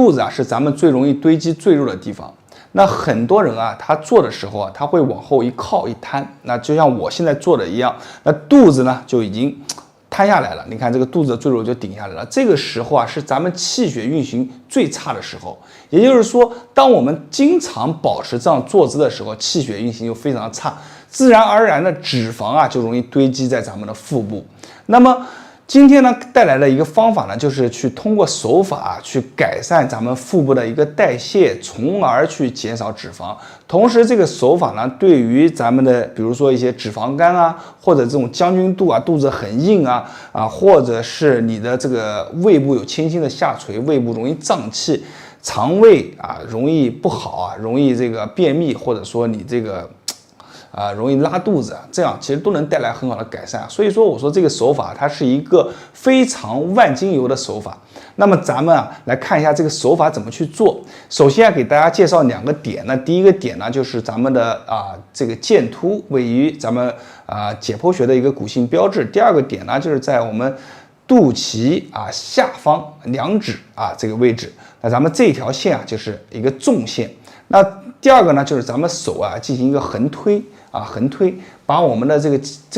肚子啊是咱们最容易堆积赘肉的地方。那很多人啊，他做的时候啊，他会往后一靠一摊，那就像我现在做的一样，那肚子呢就已经摊下来了。你看这个肚子的赘肉就顶下来了。这个时候啊，是咱们气血运行最差的时候。也就是说，当我们经常保持这样坐姿的时候，气血运行就非常差，自然而然的脂肪啊就容易堆积在咱们的腹部。那么今天呢带来的一个方法呢，就是去通过手法啊，去改善咱们腹部的一个代谢，从而去减少脂肪。同时，这个手法呢，对于咱们的比如说一些脂肪肝啊，或者这种将军肚啊，肚子很硬啊，或者是你的这个胃部有轻轻的下垂，胃部容易胀气，肠胃啊容易不好啊，容易这个便秘，或者说你这个容易拉肚子，这样其实都能带来很好的改善。所以说，我说这个手法它是一个非常万金油的手法。那么咱们来看一下这个手法怎么去做。首先给大家介绍2个点。那第一个点呢，就是咱们的这个剑突位于咱们解剖学的一个骨性标志。第二个点呢，就是在我们肚脐下方2指这个位置。那咱们这条线就是一个纵线。那第二个呢，就是咱们手进行一个横推。横推，把我们的这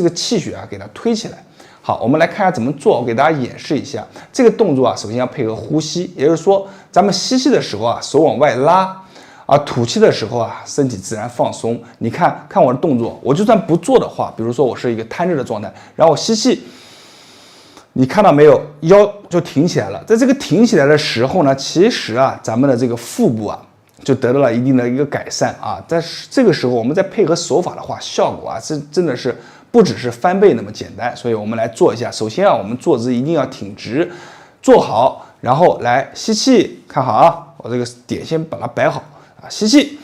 个气血给它推起来。好，我们来看一下怎么做，我给大家演示一下。这个动作首先要配合呼吸，也就是说，咱们吸气的时候手往外拉，吐气的时候身体自然放松。你看看我的动作，我就算不做的话，比如说我是一个瘫着的状态，然后我吸气，你看到没有，腰就挺起来了。在这个挺起来的时候呢，其实咱们的这个腹部就得到了一定的一个改善但是这个时候我们再配合手法的话，效果真的是不只是翻倍那么简单。所以我们来做一下。首先我们坐姿一定要挺直，坐好，然后来吸气，看好我这个点先把它摆好吸气，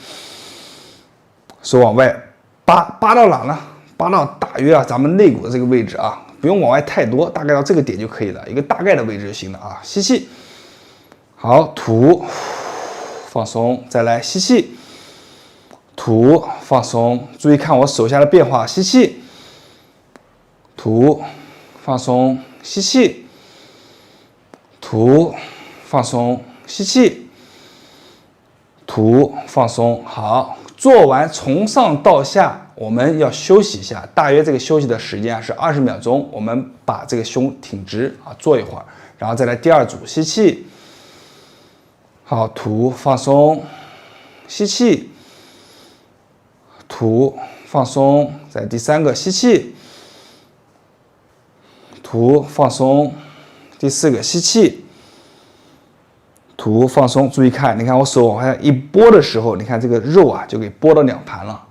手往外扒到哪呢？扒到大约咱们肋骨的这个位置不用往外太多，大概到这个点就可以了，一个大概的位置就行了吸气，好，吐。放松，再来吸气，吐，放松。注意看我手下的变化，吸气，吐，放松，吸气，吐，放松，吸气，吐，放松。好，做完从上到下，我们要休息一下，大约这个休息的时间是20秒钟。我们把这个胸挺直坐一会儿，然后再来第2组，吸气。好，吐，放松，吸气，吐，放松，再第3个，吸气，吐，放松，第4个，吸气，吐，放松。注意看，你看我手往下一拨的时候，你看这个肉就给拨到2盘了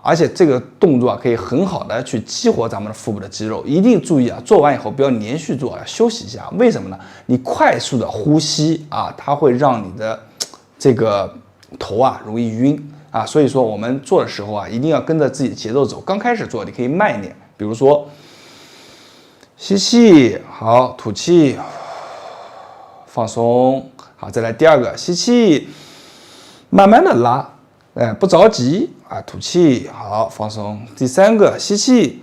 而且这个动作可以很好的去激活咱们的腹部的肌肉。一定注意做完以后不要连续做，要休息一下。为什么呢？你快速的呼吸它会让你的这个头容易晕所以说我们做的时候一定要跟着自己的节奏走。刚开始做你可以慢一点，比如说吸气，好，吐气，放松，好，再来第2个，吸气，慢慢的拉，不着急吐气，好，放松。第3个，吸气，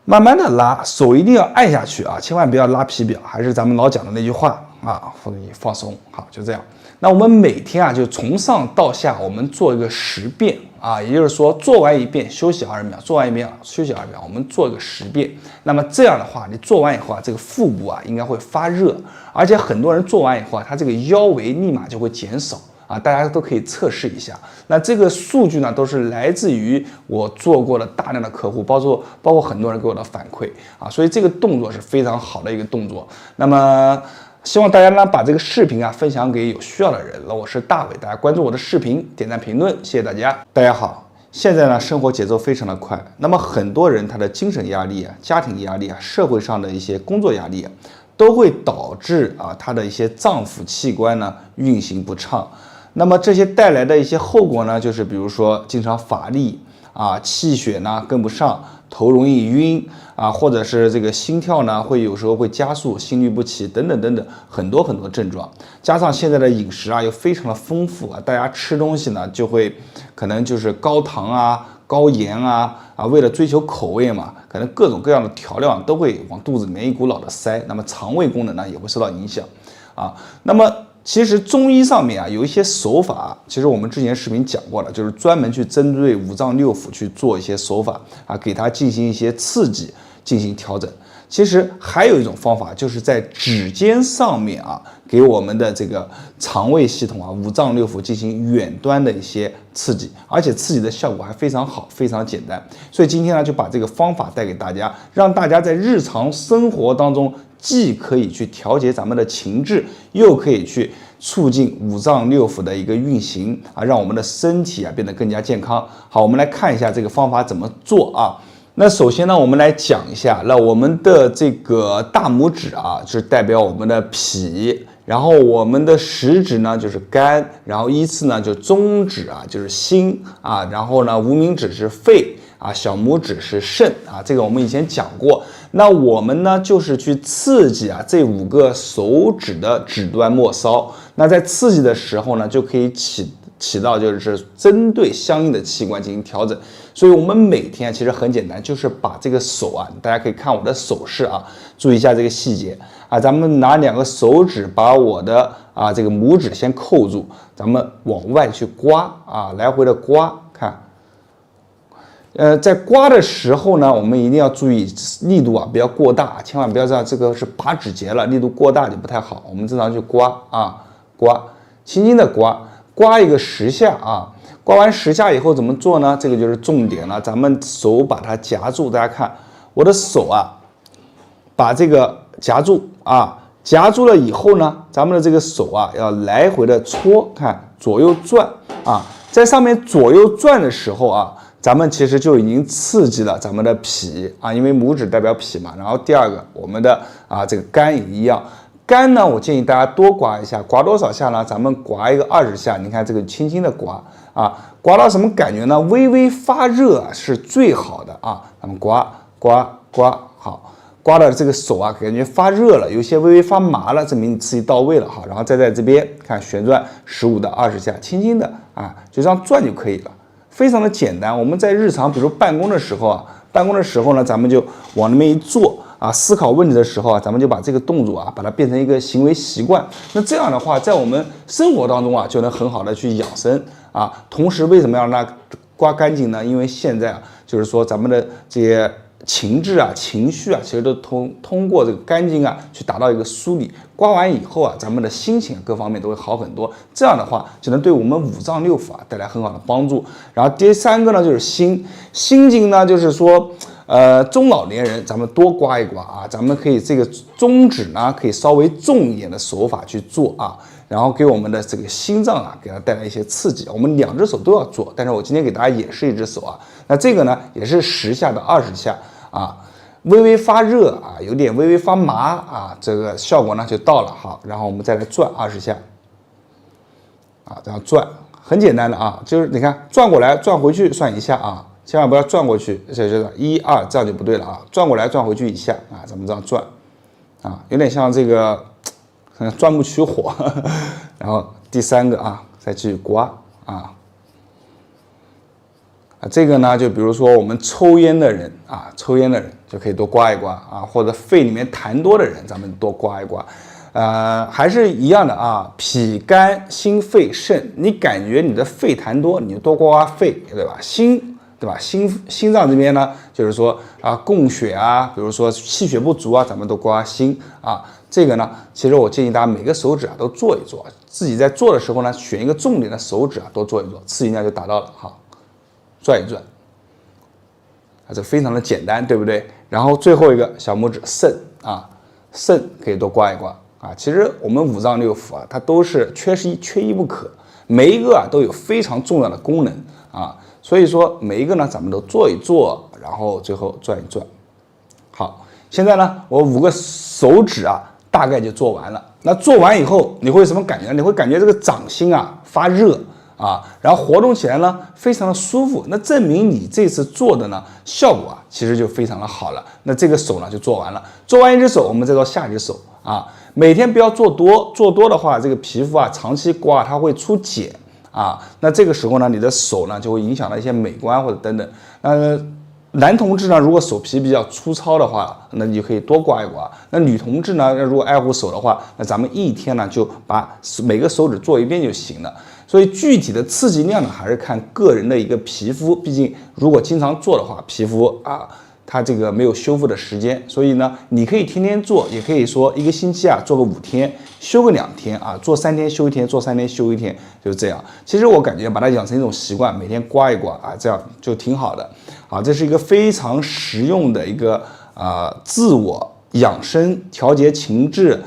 慢慢的拉，手一定要按下去千万不要拉皮表，还是咱们老讲的那句话放松。好，就这样。那我们每天就从上到下，我们做一个10遍也就是说做完1遍休息20秒，做完1遍休息20秒，我们做一个10遍。那么这样的话，你做完以后这个腹部应该会发热，而且很多人做完以后他这个腰围立马就会减少大家都可以测试一下。那这个数据呢，都是来自于我做过的大量的客户，包括很多人给我的反馈所以这个动作是非常好的一个动作。那么希望大家呢把这个视频分享给有需要的人。那我是大伟，大家关注我的视频，点赞评论，谢谢大家。大家好，现在呢生活节奏非常的快，那么很多人他的精神压力家庭压力社会上的一些工作压力都会导致他的一些脏腑器官呢运行不畅。那么这些带来的一些后果呢，就是比如说经常乏力气血呢跟不上，头容易晕或者是这个心跳呢有时候会加速，心律不齐等等等等，很多症状。加上现在的饮食又非常的丰富大家吃东西呢就会可能就是高糖高盐为了追求口味嘛，可能各种各样的调料都会往肚子里面一股脑的塞，那么肠胃功能呢也会受到影响那么其实中医上面啊有一些手法，其实我们之前视频讲过了，就是专门去针对五脏六腑去做一些手法啊，给它进行一些刺激，进行调整。其实还有一种方法，就是在指尖上面啊，给我们的这个肠胃系统啊、五脏六腑进行远端的一些刺激，而且刺激的效果还非常好，非常简单。所以今天呢，就把这个方法带给大家，让大家在日常生活当中，既可以去调节咱们的情志，又可以去促进五脏六腑的一个运行啊，让我们的身体啊变得更加健康。好，我们来看一下这个方法怎么做啊。那首先呢，我们来讲一下，那我们的这个大拇指啊，是代表我们的脾，然后我们的食指呢就是肝，然后依次呢就中指啊就是心啊，然后呢无名指是肺啊，小拇指是肾啊，这个我们以前讲过。那我们呢就是去刺激啊这5个手指的指端末梢，那在刺激的时候呢，就可以起到就是针对相应的器官进行调整。所以我们每天其实很简单，就是把这个手啊，大家可以看我的手势啊，注意一下这个细节啊，咱们拿2个手指把我的这个拇指先扣住，咱们往外去刮啊，来回的刮，看。在刮的时候呢，我们一定要注意力度啊，不要过大，千万不要这样，这个是拔指节了，力度过大就不太好。我们正常去刮啊，刮，轻轻的刮，刮一个10下啊。刮完10下以后怎么做呢？这个就是重点了，咱们手把它夹住，大家看我的手啊，把这个夹住啊，夹住了以后呢，咱们的这个手啊要来回的搓，看左右转啊，在上面左右转的时候啊，咱们其实就已经刺激了咱们的脾啊，因为拇指代表脾嘛。然后第2个，我们的这个肝也一样。肝呢，我建议大家多刮一下，刮多少下呢？咱们刮一个20下，你看这个轻轻的刮啊，刮到什么感觉呢？微微发热是最好的啊。咱们刮，好，刮到这个手啊，感觉发热了，有些微微发麻了，证明你刺激到位了哈。然后再在这边看旋转15到20下，轻轻的啊，就这样转就可以了，非常的简单。我们在日常，比如办公的时候呢，咱们就往那边一坐。思考问题的时候啊，咱们就把这个动作啊，把它变成一个行为习惯。那这样的话，在我们生活当中啊，就能很好的去养生啊。同时，为什么要让它刮干净呢？因为现在啊，就是说咱们的这些情志啊、情绪啊，其实都通过这个干净啊，去达到一个梳理。刮完以后啊，咱们的心情各方面都会好很多。这样的话，就能对我们五脏六腑啊带来很好的帮助。然后第3个呢，就是心经呢，就是说。中老年人咱们多刮一刮啊，咱们可以这个中指呢可以稍微重一点的手法去做啊，然后给我们的这个心脏啊给它带来一些刺激。我们2只手都要做，但是我今天给大家演示1只手啊。那这个呢也是10下到20下啊，微微发热啊，有点微微发麻啊，这个效果呢就到了。好，然后我们再来转20下啊，这样转很简单的啊，就是你看转过来转回去算1下啊。千万不要转过去，这就是1、2，这样就不对了啊！转过来转回去1下啊，咱们这样转啊，有点像这个钻木取火。然后第3个啊，再继续刮啊，这个呢，就比如说我们抽烟的人啊，就可以多刮一刮啊，或者肺里面痰多的人，咱们多刮一刮。还是一样的啊，脾、肝、心、肺、肾，你感觉你的肺痰多，你就多刮刮肺，对吧？对吧？心脏这边呢，就是说供血啊，比如说气血不足啊，咱们都刮心啊。这个呢，其实我建议大家每个手指啊都做一做，自己在做的时候呢，选一个重点的手指啊多做一做，刺激量就达到了。好，转一转这非常的简单，对不对？然后最后一个小拇指肾啊，肾可以多刮一刮啊。其实我们五脏六腑啊，它都是缺一不可，每一个啊都有非常重要的功能啊。所以说每一个呢，咱们都做一做，然后最后转一转。好，现在呢，我5个手指啊，大概就做完了。那做完以后，你会有什么感觉？你会感觉这个掌心啊发热啊，然后活动起来呢，非常的舒服。那证明你这次做的呢，效果啊，其实就非常的好了。那这个手呢就做完了。做完1只手，我们再做下1只手啊。每天不要做多，做多的话，这个皮肤啊长期刮它会出茧。那这个时候呢，你的手呢就会影响到一些美观或者等等。男同志呢，如果手皮比较粗糙的话，那你就可以多刮一刮。那女同志呢，如果爱护手的话，那咱们一天呢就把每个手指做一遍就行了。所以具体的刺激量呢，还是看个人的一个皮肤，毕竟如果经常做的话，皮肤它这个没有修复的时间，所以呢，你可以天天做，也可以说一个星期做个5天，休个2天做3天休1天，做3天休1天，就是这样。其实我感觉把它养成一种习惯，每天刮一刮这样就挺好的这是一个非常实用的一个自我养生、调节情志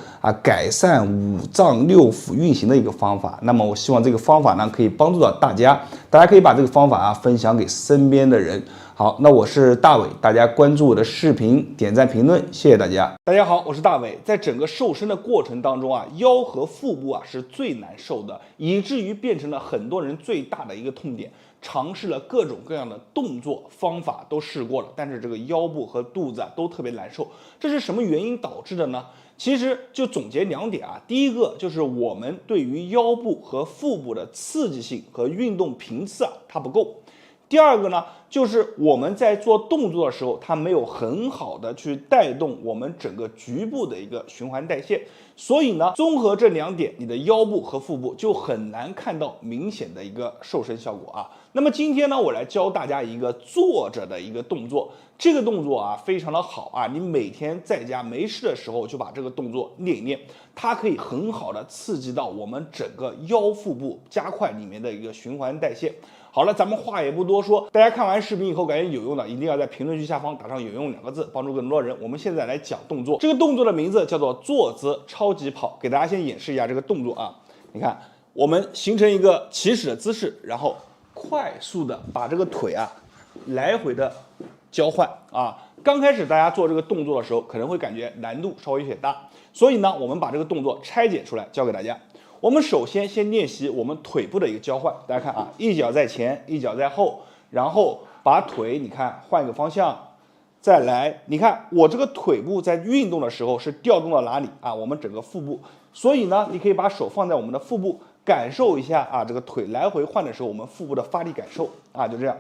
改善5脏6腑运行的一个方法。那么我希望这个方法呢，可以帮助到大家，大家可以把这个方法分享给身边的人。好，那我是大伟，大家关注我的视频，点赞评论，谢谢大家。大家好，我是大伟。在整个瘦身的过程当中腰和腹部是最难受的，以至于变成了很多人最大的一个痛点。尝试了各种各样的动作方法都试过了，但是这个腰部和肚子都特别难受。这是什么原因导致的呢？其实就总结2点第一个就是我们对于腰部和腹部的刺激性和运动频次它不够。第二个呢，就是我们在做动作的时候，它没有很好的去带动我们整个局部的一个循环代谢，所以呢，综合这2点，你的腰部和腹部就很难看到明显的一个瘦身效果那么今天呢，我来教大家一个坐着的一个动作，这个动作非常的好你每天在家没事的时候就把这个动作练一练，它可以很好的刺激到我们整个腰腹部加快里面的一个循环代谢。好了，咱们话也不多说，大家看完视频以后感觉有用的，一定要在评论区下方打上有用2个字，帮助更多人。我们现在来讲动作，这个动作的名字叫做坐姿超级跑，给大家先演示一下这个动作你看，我们形成一个起始的姿势，然后快速的把这个腿来回的交换刚开始大家做这个动作的时候，可能会感觉难度稍微有点大，所以呢，我们把这个动作拆解出来教给大家。我们首先练习我们腿部的一个交换，大家看一脚在前，一脚在后，然后把腿你看换一个方向，再来，你看我这个腿部在运动的时候是调动到哪里我们整个腹部，所以呢，你可以把手放在我们的腹部，感受一下这个腿来回换的时候，我们腹部的发力感受就这样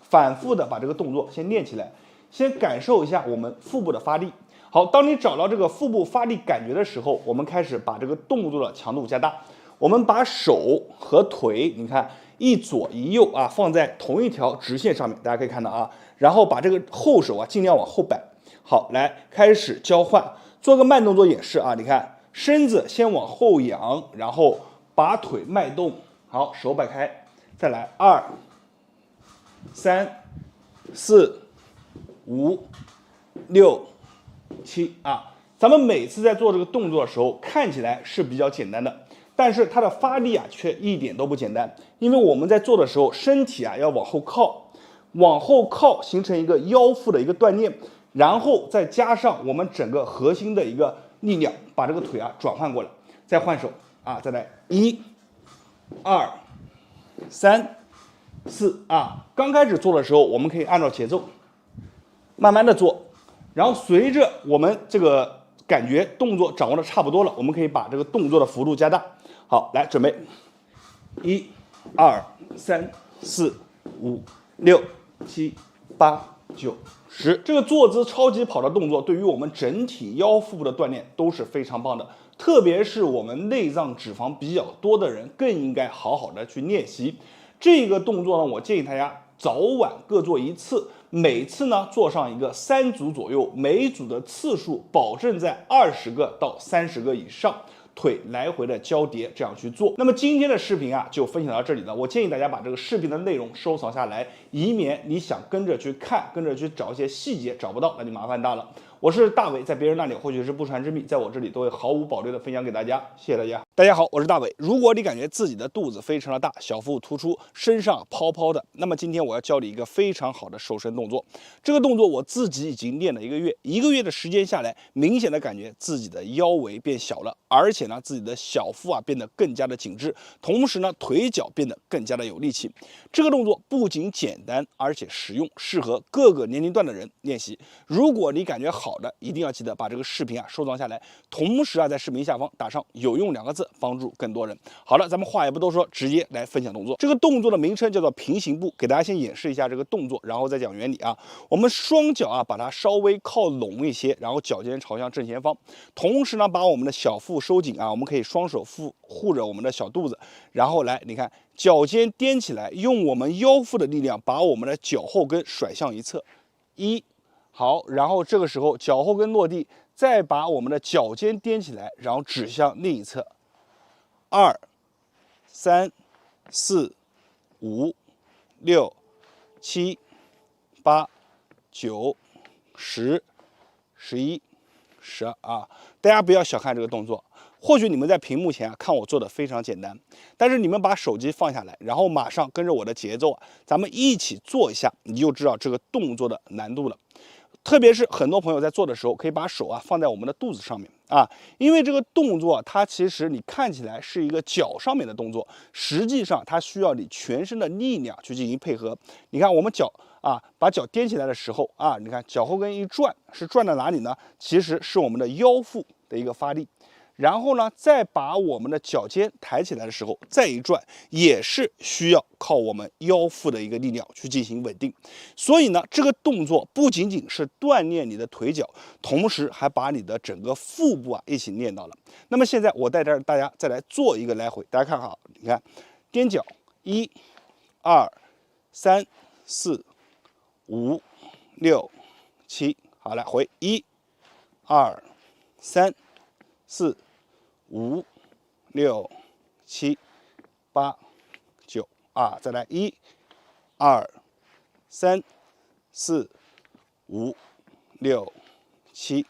反复的把这个动作先练起来，先感受一下我们腹部的发力。好，当你找到这个腹部发力感觉的时候，我们开始把这个动作的强度加大。我们把手和腿，你看一左一右放在同一条直线上面，大家可以看到然后把这个后手尽量往后摆。好，来开始交换，做个慢动作演示你看身子先往后仰，然后把腿迈动，好，手摆开，再来2、3、4、5、6、7咱们每次在做这个动作的时候，看起来是比较简单的，但是它的发力却一点都不简单，因为我们在做的时候，身体要往后靠，形成一个腰腹的一个锻炼，然后再加上我们整个核心的一个力量，把这个腿转换过来，再换手再来1、2、3、4刚开始做的时候，我们可以按照节奏慢慢的做。然后随着我们这个感觉动作掌握的差不多了，我们可以把这个动作的幅度加大。好，来准备1、2、3、4、5、6、7、8、9、10。这个坐姿超级跑的动作对于我们整体腰腹部的锻炼都是非常棒的，特别是我们内脏脂肪比较多的人更应该好好的去练习这个动作呢。我建议大家早晚各做1次。每次呢做上一个3组左右，每组的次数保证在20个到30个以上，腿来回的交叠，这样去做。那么今天的视频就分享到这里了。我建议大家把这个视频的内容收藏下来，以免你想跟着去看，跟着去找一些细节找不到，那就麻烦大了。我是大伟，在别人那里或许是不传之秘，在我这里都会毫无保留的分享给大家。谢谢大家。大家好，我是大伟。如果你感觉自己的肚子非常的大，小腹突出，身上泡泡的，那么今天我要教你一个非常好的瘦身动作。这个动作我自己已经练了1个月，1个月的时间下来，明显的感觉自己的腰围变小了，而且呢，自己的小腹变得更加的紧致，同时呢，腿脚变得更加的有力气。这个动作不仅简单，而且实用，适合各个年龄段的人练习。如果你感觉好好的，一定要记得把这个视频收藏下来，同时在视频下方打上有用2个字，帮助更多人。好了，咱们话也不多说，直接来分享动作。这个动作的名称叫做平行步，给大家先演示一下这个动作，然后再讲原理啊。我们双脚把它稍微靠拢一些，然后脚尖朝向正前方，同时呢把我们的小腹收紧我们可以双手护着我们的小肚子，然后来，你看脚尖踮起来，用我们腰腹的力量把我们的脚后跟甩向一侧，好，然后这个时候脚后跟落地，再把我们的脚尖踮起来，然后指向另一侧，2、3、4、5、6、7、8、9、10、11、12大家不要小看这个动作。或许你们在屏幕前看我做的非常简单，但是你们把手机放下来，然后马上跟着我的节奏咱们一起做一下，你就知道这个动作的难度了。特别是很多朋友在做的时候，可以把手放在我们的肚子上面因为这个动作它其实你看起来是一个脚上面的动作，实际上它需要你全身的力量去进行配合。你看我们脚把脚踮起来的时候你看脚后跟一转，是转到哪里呢？其实是我们的腰腹的一个发力。然后呢，再把我们的脚尖抬起来的时候，再一转，也是需要靠我们腰腹的一个力量去进行稳定。所以呢，这个动作不仅仅是锻炼你的腿脚，同时还把你的整个腹部一起练到了。那么现在我带着大家再来做一个来回，大家看好，你看，踮脚，1、2、3、4、5、6、7，好，来回1、2、3、4、5、6、7、8、9再来1、2、3、4、5、6、7、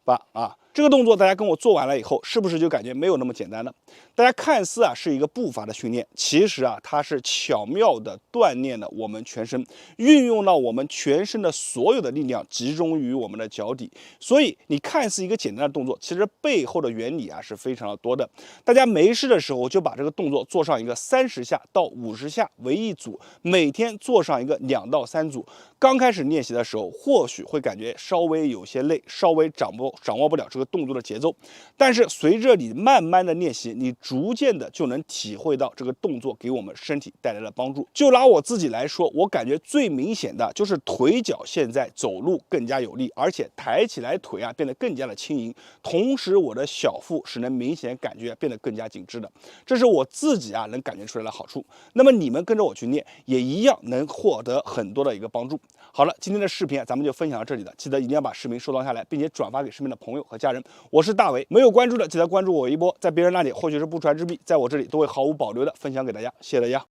8这个动作大家跟我做完了以后，是不是就感觉没有那么简单了？大家看似是一个步伐的训练，其实它是巧妙的锻炼了我们全身，运用到我们全身的所有的力量集中于我们的脚底。所以你看似一个简单的动作，其实背后的原理是非常的多的。大家没事的时候就把这个动作做上一个30下到50下为一组，每天做上一个2到3组。刚开始练习的时候，或许会感觉稍微有些累，稍微掌握不了这个动作的节奏，但是随着你慢慢的练习，你逐渐的就能体会到这个动作给我们身体带来的帮助。就拿我自己来说，我感觉最明显的就是腿脚现在走路更加有力，而且抬起来腿变得更加的轻盈，同时我的小腹是能明显感觉变得更加紧致的，这是我自己能感觉出来的好处。那么你们跟着我去练，也一样能获得很多的一个帮助。好了，今天的视频咱们就分享到这里了，记得一定要把视频收藏下来，并且转发给身边的朋友和家人。我是大伟，没有关注的记得关注我一波，在别人那里或许是不传之秘，在我这里都会毫无保留的分享给大家，谢谢大家。